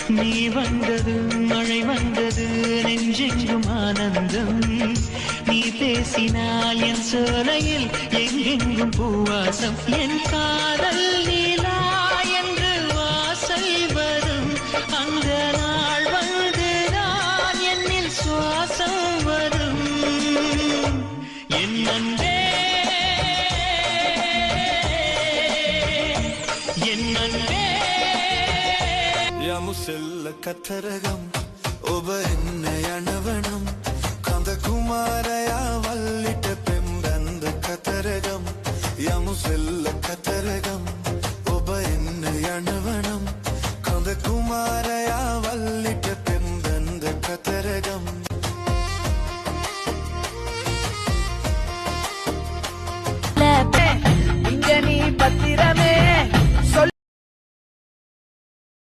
நீ வந்தது மழை வந்தது நெஞ்செங்கும் ஆனந்தம் நீ பேசினால் என் சோலையில் எங்கெங்கும் பூவாசம் என் காதல் நீலா என்று வாசல் வரும் அந்த நாள் வந்து நான் என்னில் சுவாசம் வரும் என் அன்பே என் அன்பே යමුසෙල්ල කතරගම් ඔබ එන්න යනවනම් කඳ කුමාරයා වල්ලිට පෙම්බැන්ද කතරගම් යමුසෙල්ල කතරගම් ඔබ එන්න යනවනම් කඳ කුමාර